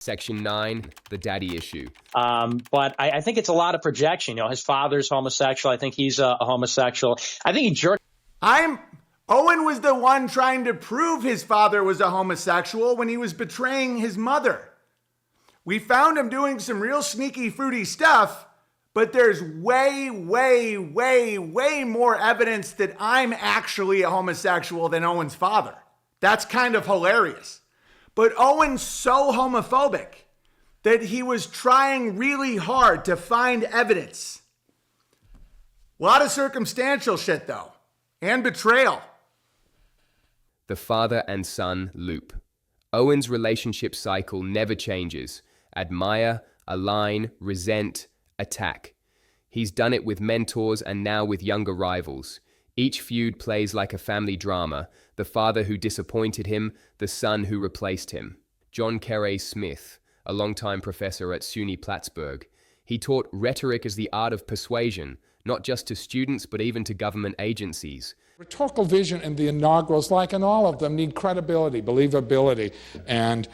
Section 9, the daddy issue. But I think it's a lot of projection. You know, his father's homosexual. I think he's a homosexual. I think he jerked. Owen was the one trying to prove his father was a homosexual when he was betraying his mother. We found him doing some real sneaky, fruity stuff, but there's way, way, way, way more evidence that I'm actually a homosexual than Owen's father. That's kind of hilarious. But Owen's so homophobic that he was trying really hard to find evidence. A lot of circumstantial shit, though, and betrayal. The father and son loop. Owen's relationship cycle never changes. Admire, align, resent, attack. He's done it with mentors and now with younger rivals. Each feud plays like a family drama. The father who disappointed him, the son who replaced him. John Kerry Smith, a longtime professor at SUNY Plattsburgh. He taught rhetoric as the art of persuasion, not just to students, but even to government agencies. Rhetorical vision in the inaugurals, like in all of them, need credibility, believability, and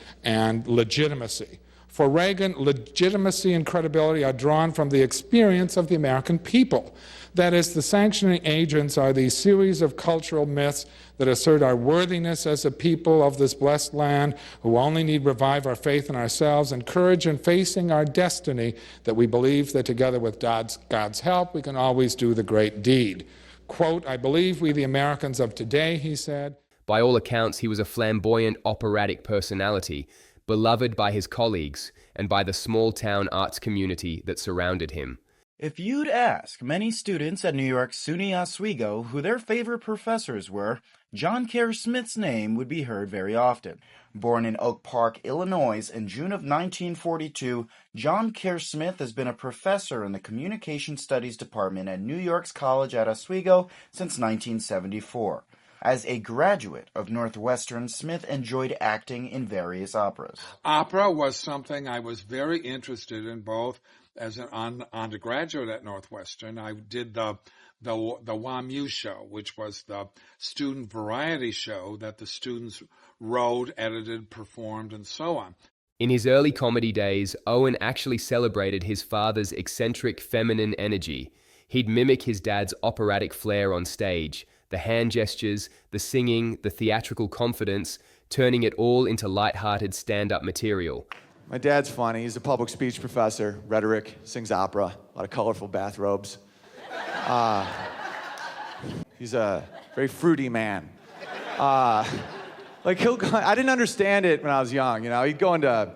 legitimacy. For Reagan, legitimacy and credibility are drawn from the experience of the American people. That is, the sanctioning agents are these series of cultural myths that assert our worthiness as a people of this blessed land who only need revive our faith in ourselves and courage in facing our destiny, that we believe that together with God's help we can always do the great deed. Quote, I believe we the Americans of today, he said. By all accounts, he was a flamboyant operatic personality, beloved by his colleagues and by the small-town arts community that surrounded him. If you'd ask many students at New York's SUNY Oswego who their favorite professors were, John Kerry Smith's name would be heard very often. Born in Oak Park, Illinois in June of 1942, John Kerry Smith has been a professor in the Communication Studies Department at New York's College at Oswego since 1974. As a graduate of Northwestern, Smith enjoyed acting in various operas. Opera was something I was very interested in, both as an undergraduate at Northwestern. I did the WAMU show, which was the student variety show that the students wrote, edited, performed, and so on. In his early comedy days, Owen actually celebrated his father's eccentric feminine energy. He'd mimic his dad's operatic flair on stage, the hand gestures, the singing, the theatrical confidence, turning it all into light-hearted stand-up material. My dad's funny. He's a public speech professor, rhetoric, sings opera, a lot of colorful bathrobes. He's a very fruity man. Like I didn't understand it when I was young, you know. He'd go into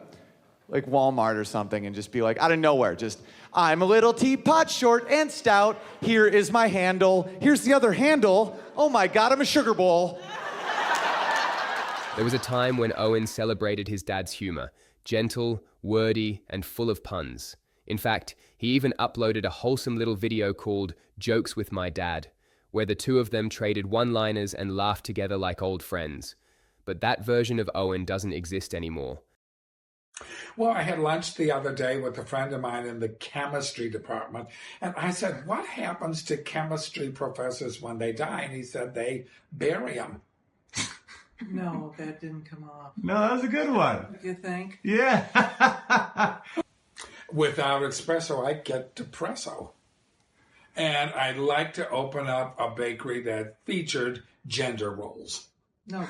like Walmart or something and just be like, out of nowhere, just, I'm a little teapot, short and stout. Here is my handle. Here's the other handle. Oh my God, I'm a sugar bowl. There was a time when Owen celebrated his dad's humor, gentle, wordy, and full of puns. In fact, he even uploaded a wholesome little video called Jokes with My Dad, where the two of them traded one-liners and laughed together like old friends. But that version of Owen doesn't exist anymore. Well, I had lunch the other day with a friend of mine in the chemistry department, and I said, what happens to chemistry professors when they die? And he said, they bury them. No, that didn't come off. No, that was a good one. You think? Yeah. Without espresso, I get depresso. And I'd like to open up a bakery that featured gender roles. No.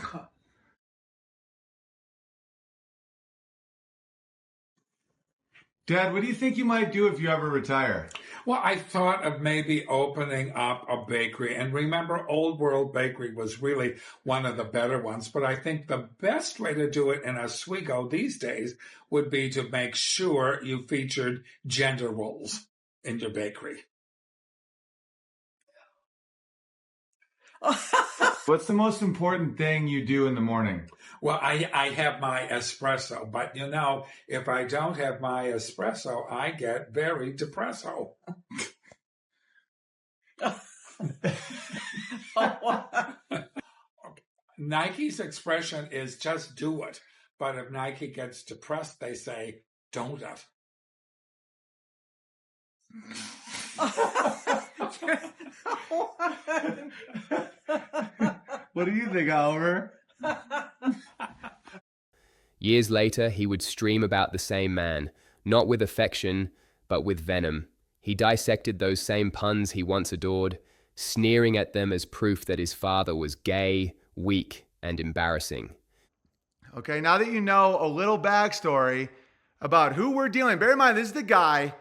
Dad, what do you think you might do if you ever retire? Well, I thought of maybe opening up a bakery. And remember, Old World Bakery was really one of the better ones. But I think the best way to do it in Oswego these days would be to make sure you featured gender roles in your bakery. What's the most important thing you do in the morning? Well, I have my espresso, but you know, if I don't have my espresso, I get very depresso. Nike's expression is just do it. But if Nike gets depressed, they say, don't it. What do you think, Oliver? Years later, he would stream about the same man, not with affection, but with venom. He dissected those same puns he once adored, sneering at them as proof that his father was gay, weak, and embarrassing. Okay, now that you know a little backstory about who we're dealing, bear in mind, this is the guy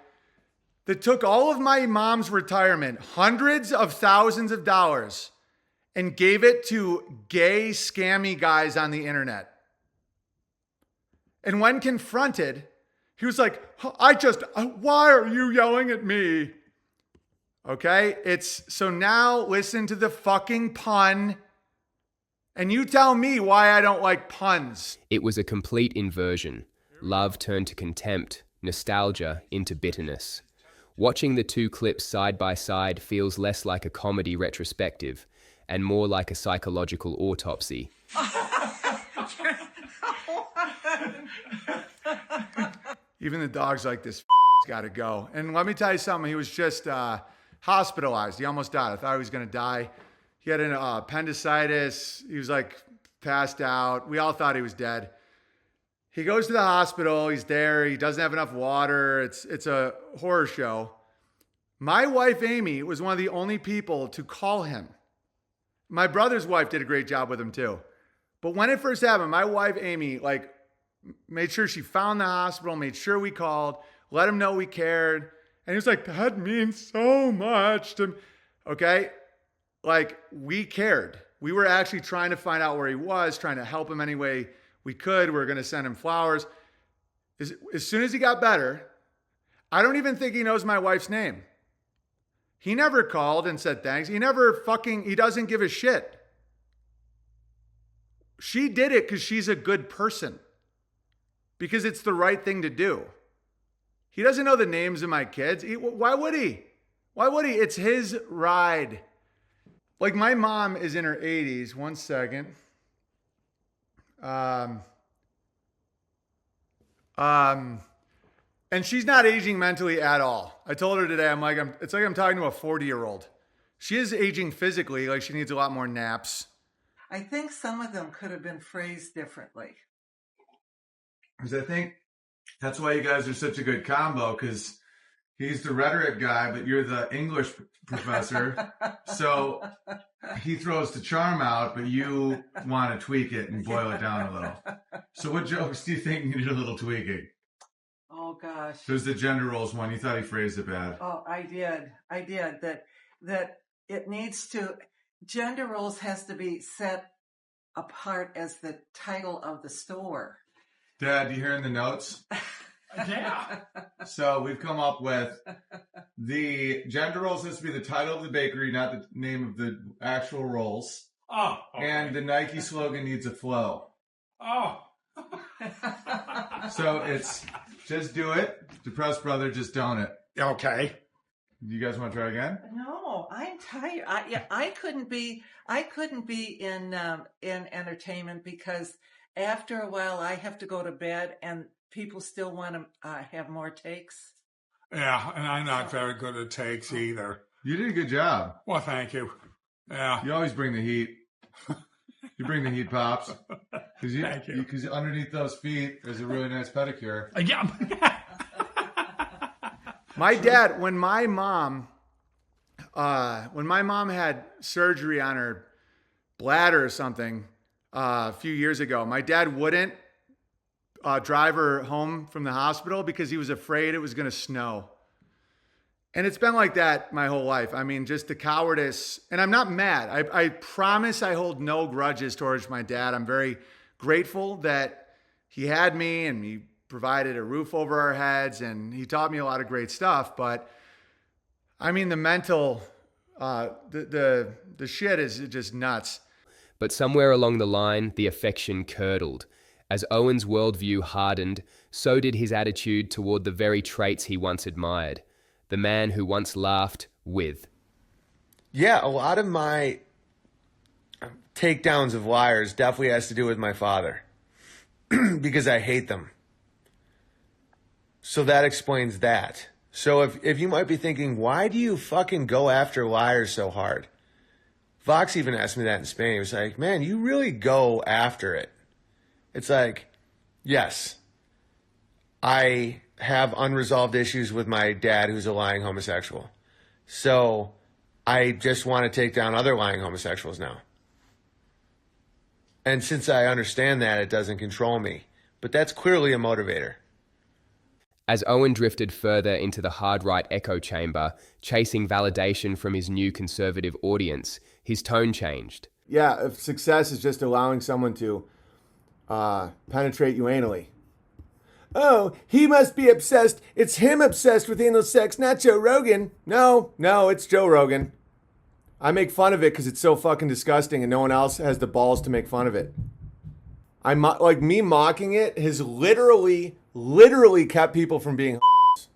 that took all of my mom's retirement, hundreds of thousands of dollars, and gave it to gay, scammy guys on the internet. And when confronted, he was like, why are you yelling at me? Okay, so now listen to the fucking pun. And you tell me why I don't like puns. It was a complete inversion. Love turned to contempt, nostalgia into bitterness. Watching the two clips side by side feels less like a comedy retrospective and more like a psychological autopsy. Even the dog's like, this gotta go. And let me tell you something, he was just hospitalized. He almost died. I thought he was gonna die. He had an appendicitis. He was like passed out. We all thought he was dead. He goes to the hospital. He's there. He doesn't have enough water. It's a horror show. My wife, Amy, was one of the only people to call him. My brother's wife did a great job with him too. But when it first happened, my wife, Amy, made sure she found the hospital, made sure we called, let him know we cared. And he was like, that means so much to me. Okay? We cared. We were actually trying to find out where he was, trying to help him any way we could. We were going to send him flowers. As soon as he got better, I don't even think he knows my wife's name. He never called and said thanks. He doesn't give a shit. She did it because she's a good person. Because it's the right thing to do. He doesn't know the names of my kids. Why would he? Why would he? It's his ride. My mom is in her 80s. One second. And she's not aging mentally at all. I told her today, it's like I'm talking to a 40-year-old. She is aging physically, she needs a lot more naps. I think some of them could have been phrased differently. Because I think that's why you guys are such a good combo, because he's the rhetoric guy, but you're the English professor. So he throws the charm out, but you want to tweak it and boil it down a little. So what jokes do you think needed a little tweaking? Oh, gosh. There's the gender roles one. You thought he phrased it bad. Oh, I did. That it needs to, gender roles has to be set apart as the title of the store. Dad, you hearing the notes? Yeah. So we've come up with the gender roles has to be the title of the bakery, not the name of the actual rolls. Oh. Okay. And the Nike slogan needs a flow. Oh. So it's just do it. Depressed brother, just don't it. Okay. You guys want to try again? No, I'm tired. I couldn't be in entertainment because after a while I have to go to bed and people still want to have more takes. Yeah, and I'm not very good at takes either. You did a good job. Well, thank you. Yeah. You always bring the heat. You bring the heat, Pops. Thank you. Because underneath those feet, there's a really nice pedicure. Yeah. My dad, when my mom had surgery on her bladder or something a few years ago, my dad wouldn't drive her home from the hospital because he was afraid it was going to snow. And it's been like that my whole life. I mean, just the cowardice. And I'm not mad. I promise I hold no grudges towards my dad. I'm very grateful that he had me and he provided a roof over our heads and he taught me a lot of great stuff. But I mean, the mental, the shit is just nuts. But somewhere along the line, the affection curdled. As Owen's worldview hardened, so did his attitude toward the very traits he once admired. The man who once laughed with. Yeah, a lot of my takedowns of liars definitely has to do with my father. Because I hate them. So that explains that. So if you might be thinking, why do you fucking go after liars so hard? Vox even asked me that in Spain. He was like, man, you really go after it. It's like, Yes. I have unresolved issues with my dad who's a lying homosexual. So I just want to take down other lying homosexuals now. And since I understand that, it doesn't control me. But that's clearly a motivator. As Owen drifted further into the hard-right echo chamber, chasing validation from his new conservative audience, his tone changed. Yeah, if success is just allowing someone to penetrate you anally. Oh, he must be obsessed. It's him obsessed with anal sex, not Joe Rogan. No, it's Joe Rogan. I make fun of it because it's so fucking disgusting and no one else has the balls to make fun of it. Like me mocking it has literally kept people from being homos.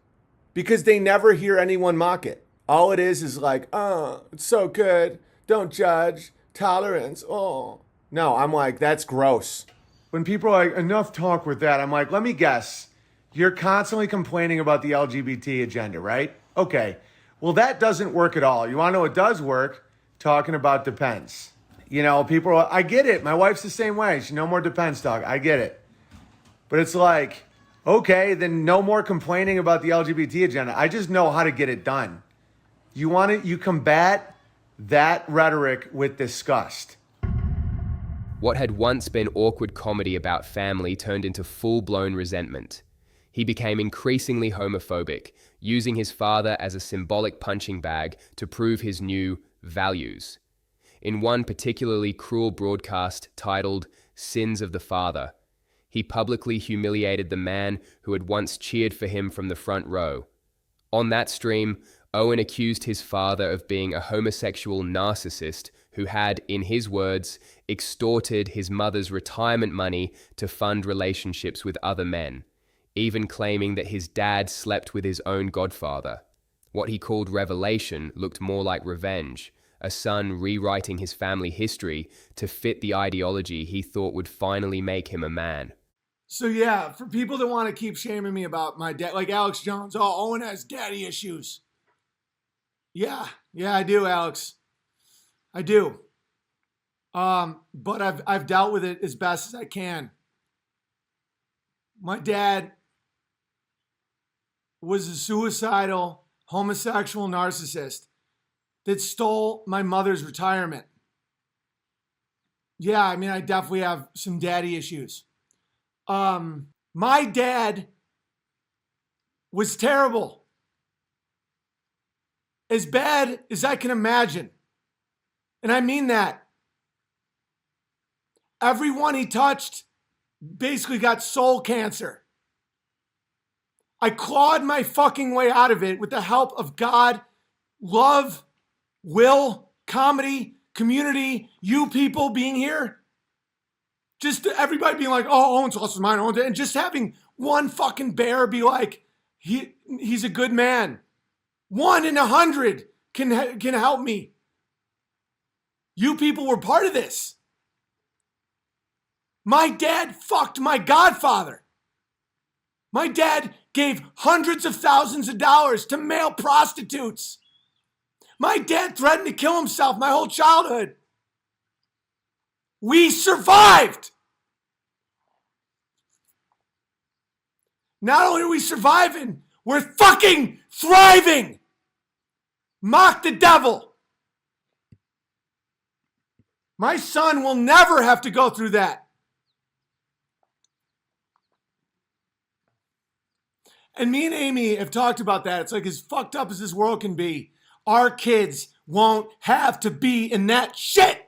Because they never hear anyone mock it. All it is like, oh, it's so good. Don't judge. Tolerance. Oh. No, I'm like, that's gross. When people are like, enough talk with that, I'm like, let me guess. You're constantly complaining about the LGBT agenda, right? Okay. Well, that doesn't work at all. You want to know what does work? Talking about depends. You know, people are, I get it. My wife's the same way. She no more depends talk. I get it. But it's like, okay, then no more complaining about the LGBT agenda. I just know how to get it done. You combat that rhetoric with disgust. What had once been awkward comedy about family turned into full-blown resentment. He became increasingly homophobic, using his father as a symbolic punching bag to prove his new values. In one particularly cruel broadcast titled Sins of the Father, he publicly humiliated the man who had once cheered for him from the front row. On that stream, Owen accused his father of being a homosexual narcissist who had, in his words, extorted his mother's retirement money to fund relationships with other men, even claiming that his dad slept with his own godfather. What he called revelation looked more like revenge, a son rewriting his family history to fit the ideology he thought would finally make him a man. So yeah, for people that want to keep shaming me about my dad, like Alex Jones, oh, Owen has daddy issues. Yeah, I do, Alex. I do. But I've dealt with it as best as I can. My dad was a suicidal, homosexual narcissist that stole my mother's retirement. Yeah, I mean, I definitely have some daddy issues. My dad was terrible. As bad as I can imagine. And I mean that. Everyone he touched basically got soul cancer. I clawed my fucking way out of it with the help of God, love, will, comedy, community, you people being here. Just everybody being like, oh, Owen's lost his mind. And just having one fucking bear be like, he's a good man. 1 in 100 can help me. You people were part of this. My dad fucked my godfather. My dad gave hundreds of thousands of dollars to male prostitutes. My dad threatened to kill himself my whole childhood. We survived. Not only are we surviving, we're fucking thriving. Mock the devil. My son will never have to go through that. And me and Amy have talked about that. It's like, as fucked up as this world can be, our kids won't have to be in that shit.